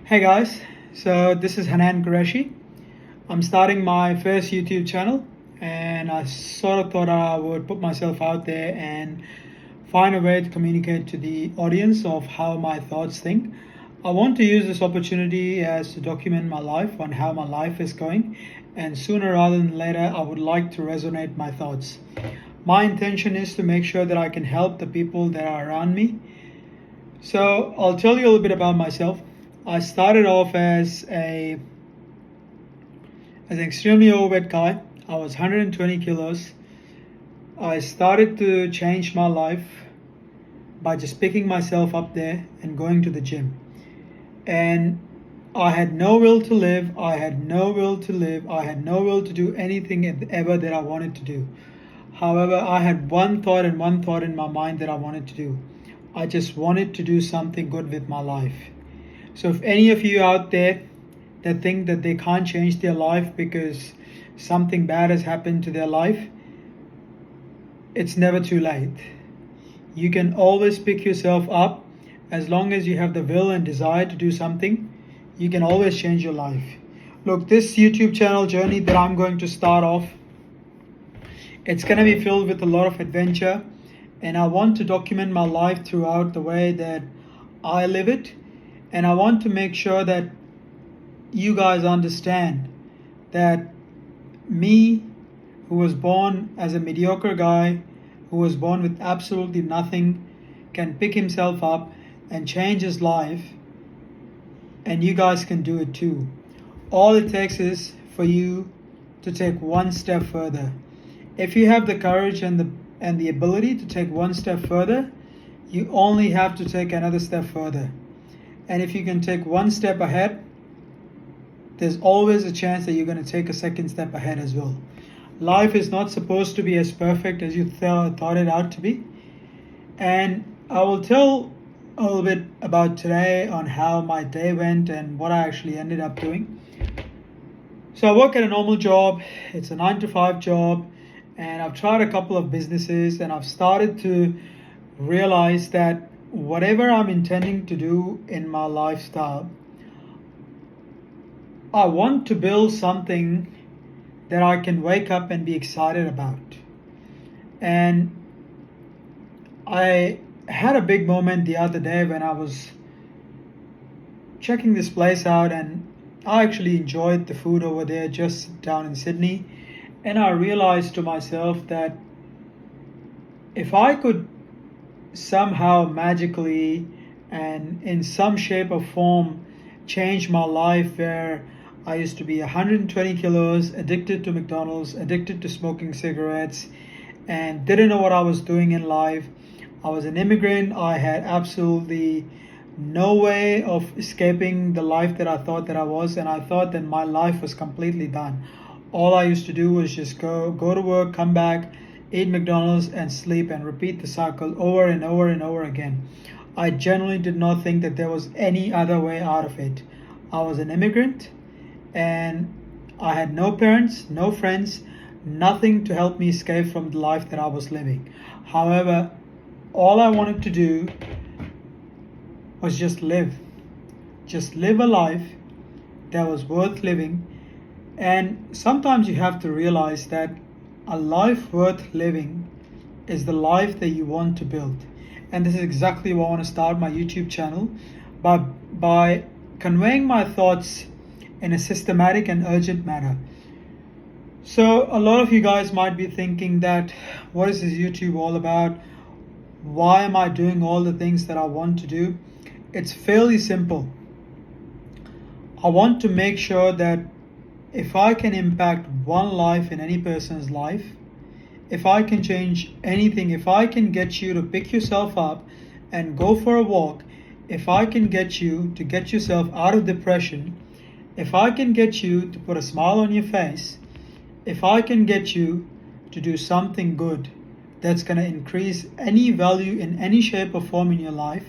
Hey guys, so this is Hanan Qureshi. I'm starting my first YouTube channel and I sort of thought I would put myself out there and find a way to communicate to the audience of how my thoughts think. I want to use this opportunity as to document my life on how my life is going, and sooner rather than later I would like to resonate my thoughts. My intention is to make sure that I can help the people that are around me. So I'll tell you a little bit about myself. I started off as an extremely overweight guy. I was 120 kilos. I started to change my life by just picking myself up there and going to the gym. And I had no will to live. I had no will to live. I had no will to do anything ever that I wanted to do. However, I had one thought and one thought in my mind that I wanted to do. I just wanted to do something good with my life. So if any of you out there that think that they can't change their life because something bad has happened to their life, it's never too late. You can always pick yourself up. As long as you have the will and desire to do something, you can always change your life. Look, this YouTube channel journey that I'm going to start off, it's going to be filled with a lot of adventure, and I want to document my life throughout the way that I live it. And I want to make sure that you guys understand that me, who was born as a mediocre guy, who was born with absolutely nothing, can pick himself up and change his life, and you guys can do it too. All it takes is for you to take one step further. If you have the courage and the ability to take one step further, you only have to take another step further. And if you can take one step ahead, there's always a chance that you're going to take a second step ahead as well. Life is not supposed to be as perfect as you thought it out to be. And I will tell a little bit about today on how my day went and what I actually ended up doing. So I work at a normal job. It's a 9 to 5 job. And I've tried a couple of businesses, and I've started to realize that whatever I'm intending to do in my lifestyle, I want to build something that I can wake up and be excited about. And I had a big moment the other day when I was checking this place out, and I actually enjoyed the food over there just down in Sydney. And I realized to myself that if I could somehow magically and in some shape or form change my life, where I used to be 120 kilos, addicted to McDonald's, addicted to smoking cigarettes, and didn't know what I was doing in life. I was an immigrant. I had absolutely no way of escaping the life that I thought that I was, and I thought that my life was completely done. All I used to do was just go to work, come back, eat McDonald's, and sleep, and repeat the cycle over and over and over again. I genuinely did not think that there was any other way out of it. I was an immigrant, and I had no parents, no friends, nothing to help me escape from the life that I was living. However, all I wanted to do was just live a life that was worth living. And sometimes you have to realize that a life worth living is the life that you want to build. And this is exactly why I want to start my YouTube channel, by conveying my thoughts in a systematic and urgent manner. So a lot of you guys might be thinking that, what is this YouTube all about? Why am I doing all the things that I want to do? It's fairly simple. I want to make sure that if I can impact one life in any person's life, if I can change anything, if I can get you to pick yourself up and go for a walk, if I can get you to get yourself out of depression, if I can get you to put a smile on your face, if I can get you to do something good that's going to increase any value in any shape or form in your life,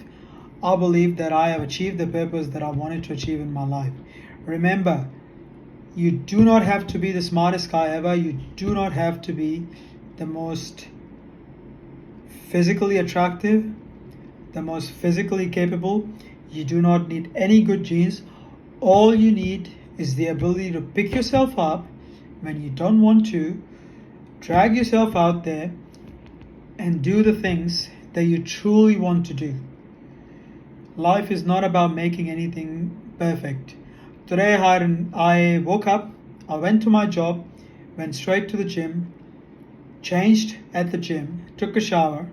I believe that I have achieved the purpose that I wanted to achieve in my life. Remember, you do not have to be the smartest guy ever. You do not have to be the most physically attractive, the most physically capable. You do not need any good genes. All you need is the ability to pick yourself up when you don't want to, drag yourself out there, and do the things that you truly want to do. Life is not about making anything perfect. Today I woke up, I went to my job, went straight to the gym, changed at the gym, took a shower,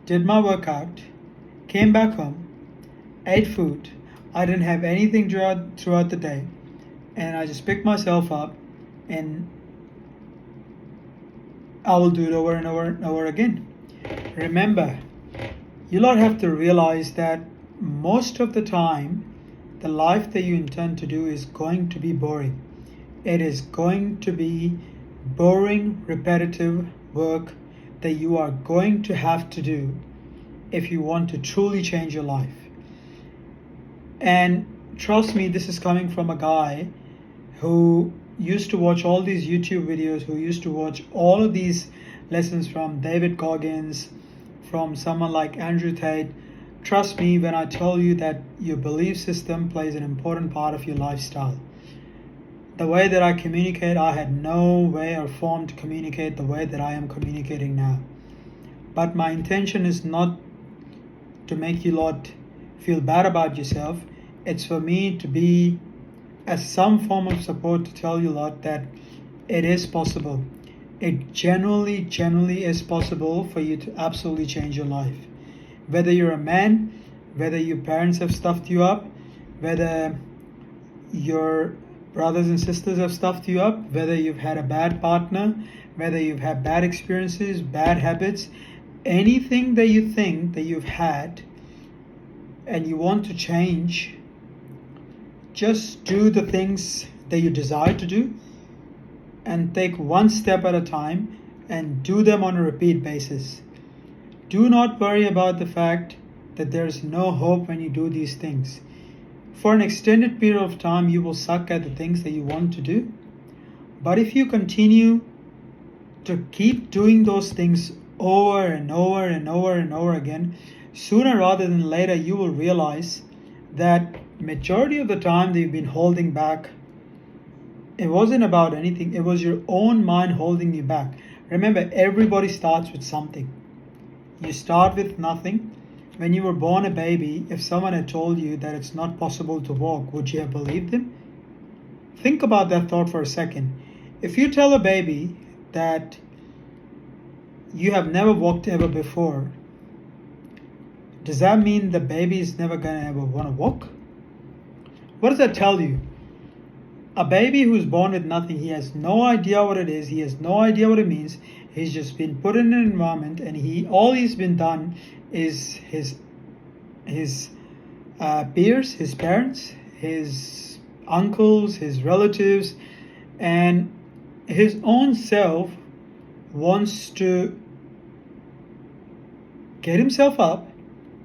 did my workout, came back home, ate food. I didn't have anything throughout the day, and I just picked myself up, and I will do it over and over and over again. Remember, you lot have to realize that most of the time, the life that you intend to do is going to be boring. It is going to be boring, repetitive work that you are going to have to do if you want to truly change your life. And trust me, this is coming from a guy who used to watch all these YouTube videos, who used to watch all of these lessons from David Goggins, from someone like Andrew Tate. Trust me when I tell you that your belief system plays an important part of your lifestyle. The way that I communicate, I had no way or form to communicate the way that I am communicating now. But my intention is not to make you lot feel bad about yourself. It's for me to be as some form of support to tell you lot that it is possible. It genuinely is possible for you to absolutely change your life. Whether you're a man, whether your parents have stuffed you up, whether your brothers and sisters have stuffed you up, whether you've had a bad partner, whether you've had bad experiences, bad habits, anything that you think that you've had and you want to change, just do the things that you desire to do and take one step at a time and do them on a repeat basis. Do not worry about the fact that there is no hope when you do these things. For an extended period of time, you will suck at the things that you want to do. But if you continue to keep doing those things over and over and over and over again, sooner rather than later, you will realize that majority of the time that you've been holding back, it wasn't about anything. It was your own mind holding you back. Remember, everybody starts with something. You start with nothing. When you were born a baby, if someone had told you that it's not possible to walk, would you have believed them? Think about that thought for a second. If you tell a baby that you have never walked ever before, does that mean the baby is never going to ever want to walk? What does that tell you? A baby who's born with nothing, he has no idea what it is, he has no idea what it means. He's just been put in an environment, and all he's been done is his peers, his parents, his uncles, his relatives, and his own self wants to get himself up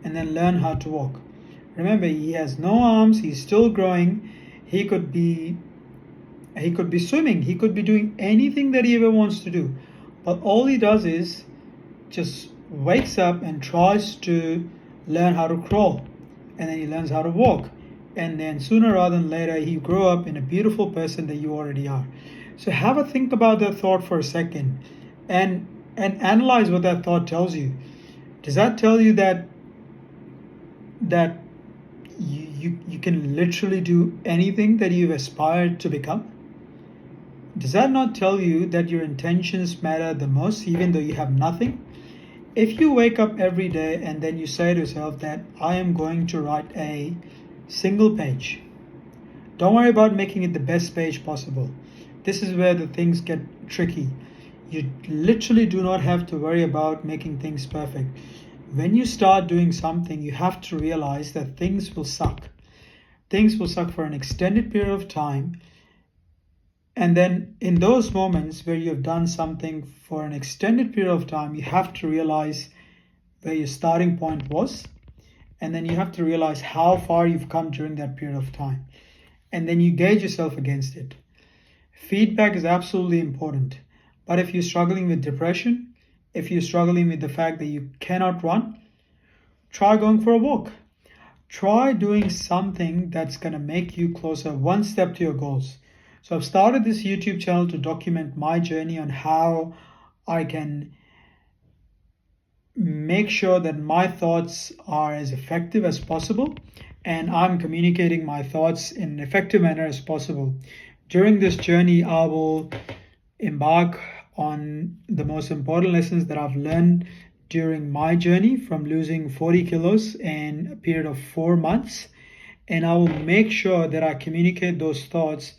and then learn how to walk. Remember, he has no arms, he's still growing. He could be swimming, he could be doing anything that he ever wants to do. But all he does is just wakes up and tries to learn how to crawl. And then he learns how to walk. And then sooner rather than later, he grow up in a beautiful person that you already are. So have a think about that thought for a second and analyze what that thought tells you. Does that tell you that you can literally do anything that you've aspired to become? Does that not tell you that your intentions matter the most, even though you have nothing? If you wake up every day and then you say to yourself that I am going to write a single page, don't worry about making it the best page possible. This is where the things get tricky. You literally do not have to worry about making things perfect. When you start doing something, you have to realize that things will suck. Things will suck for an extended period of time. And then in those moments where you've done something for an extended period of time, you have to realize where your starting point was. And then you have to realize how far you've come during that period of time. And then you gauge yourself against it. Feedback is absolutely important. But if you're struggling with depression, if you're struggling with the fact that you cannot run, try going for a walk. try doing something that's going to make you closer one step to your goals. So I've started this YouTube channel to document my journey on how I can make sure that my thoughts are as effective as possible and I'm communicating my thoughts in an effective manner as possible. During this journey, I will embark on the most important lessons that I've learned during my journey from losing 40 kilos in a period of 4 months. And I will make sure that I communicate those thoughts,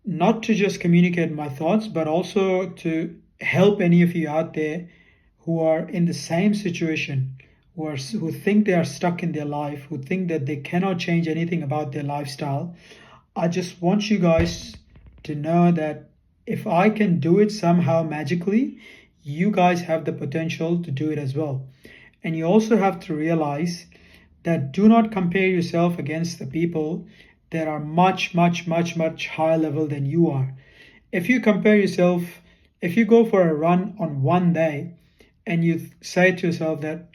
not to just communicate my thoughts, but also to help any of you out there who are in the same situation, who think they are stuck in their life, who think that they cannot change anything about their lifestyle. I just want you guys to know that if I can do it somehow magically, you guys have the potential to do it as well. And you also have to realize that do not compare yourself against the people that are much higher level than you are. If you compare yourself, if you go for a run on one day and you say to yourself that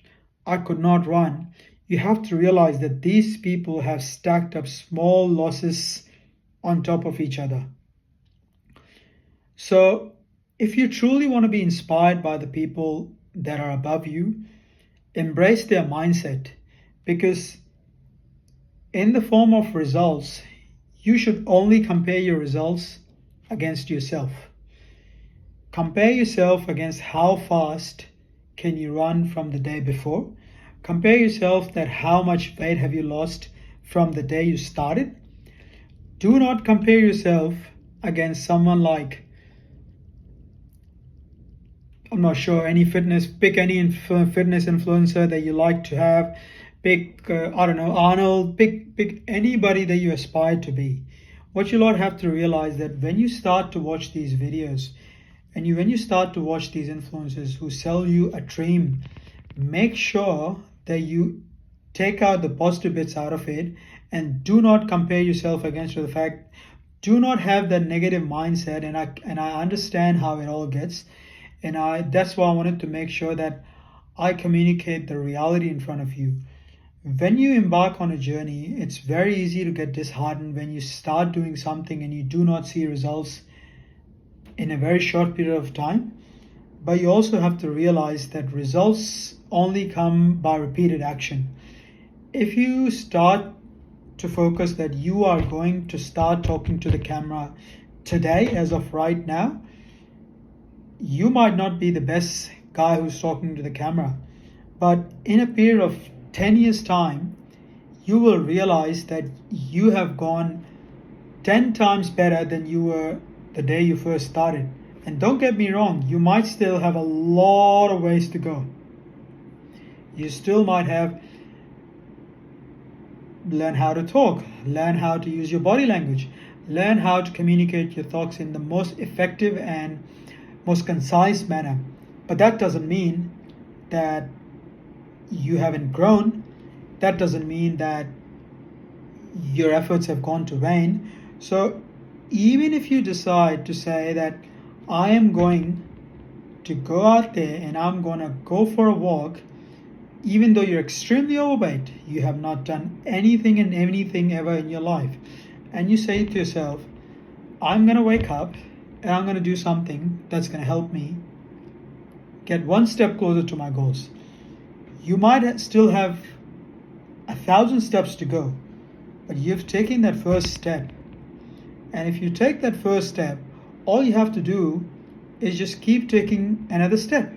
I could not run, you have to realize that these people have stacked up small losses on top of each other. So if you truly want to be inspired by the people that are above you, embrace their mindset, because in the form of results, you should only compare your results against yourself. Compare yourself against how fast can you run from the day before. Compare yourself that how much weight have you lost from the day you started. Do not compare yourself against someone like, I'm not sure, pick any fitness influencer that you like to have. Pick, I don't know, Arnold, pick anybody that you aspire to be. What you'll have to realize that when you start to watch these videos and when you start to watch these influencers who sell you a dream, make sure that you take out the positive bits out of it and do not compare yourself against the fact. Do not have that negative mindset, and I understand how it all gets, and that's why I wanted to make sure that I communicate the reality in front of you. When you embark on a journey, it's very easy to get disheartened when you start doing something and you do not see results in a very short period of time. But you also have to realize that results only come by repeated action. If you start to focus that you are going to start talking to the camera today, as of right now, you might not be the best guy who's talking to the camera, but in a period of 10 years time, you will realize that you have gone 10 times better than you were the day you first started. And don't get me wrong, you might still have a lot of ways to go. You still might have learn how to talk, learn how to use your body language, learn how to communicate your thoughts in the most effective and most concise manner. But that doesn't mean that you haven't grown. That doesn't mean that your efforts have gone to vain. So even if you decide to say that I am going to go out there and I'm going to go for a walk, even though you're extremely overweight, you have not done anything ever in your life, and you say to yourself, I'm going to wake up and I'm going to do something that's going to help me get one step closer to my goals. You might still have 1,000 steps to go, but you've taken that first step. And if you take that first step, all you have to do is just keep taking another step.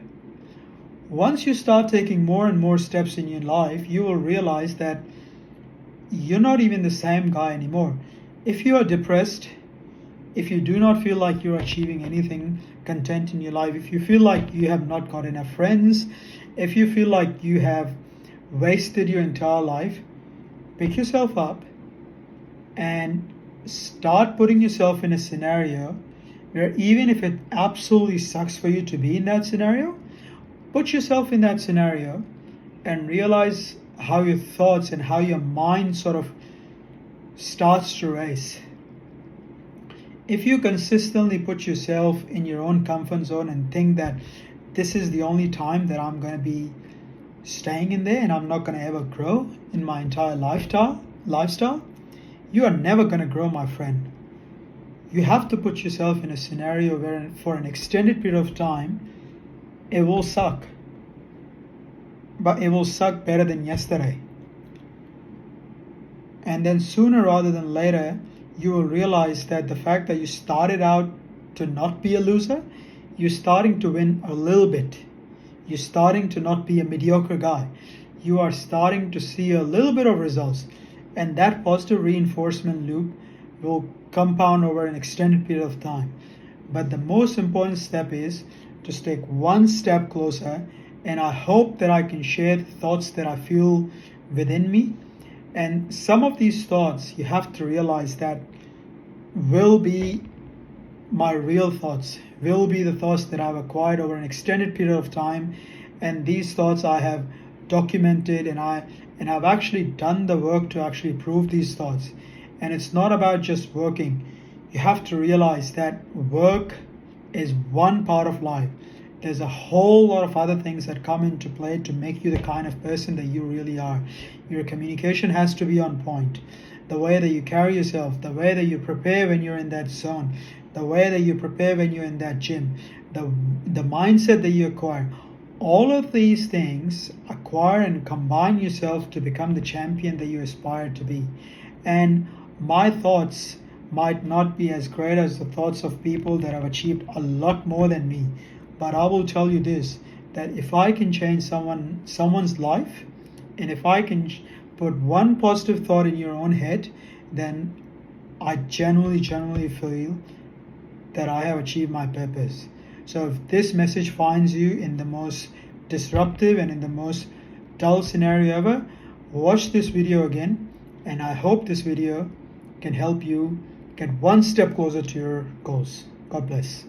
Once you start taking more and more steps in your life, you will realize that you're not even the same guy anymore. If you are depressed, if you do not feel like you're achieving anything content in your life, if you feel like you have not got enough friends, if you feel like you have wasted your entire life, pick yourself up and start putting yourself in a scenario where even if it absolutely sucks for you to be in that scenario, put yourself in that scenario and realize how your thoughts and how your mind sort of starts to race. If you consistently put yourself in your own comfort zone and think that this is the only time that I'm going to be staying in there and I'm not going to ever grow, in my entire lifestyle, you are never going to grow, my friend. You have to put yourself in a scenario where for an extended period of time, it will suck. But it will suck better than yesterday. And then sooner rather than later, you will realize that the fact that you started out to not be a loser, you're starting to win a little bit. You're starting to not be a mediocre guy. You are starting to see a little bit of results. And that positive reinforcement loop will compound over an extended period of time. But the most important step is to take one step closer. And I hope that I can share the thoughts that I feel within me. And some of these thoughts, you have to realize that will be my real thoughts, will be the thoughts that I've acquired over an extended period of time. And these thoughts I have documented, and I've actually done the work to actually prove these thoughts. And it's not about just working. You have to realize that work is one part of life. There's a whole lot of other things that come into play to make you the kind of person that you really are. Your communication has to be on point. The way that you carry yourself, the way that you prepare when you're in that zone, the way that you prepare when you're in that gym, the mindset that you acquire. All of these things acquire and combine yourself to become the champion that you aspire to be. And my thoughts might not be as great as the thoughts of people that have achieved a lot more than me. But I will tell you this, that if I can change someone's life, and if I can put one positive thought in your own head, then I genuinely feel that I have achieved my purpose. So if this message finds you in the most disruptive and in the most dull scenario ever, watch this video again, and I hope this video can help you get one step closer to your goals. God bless.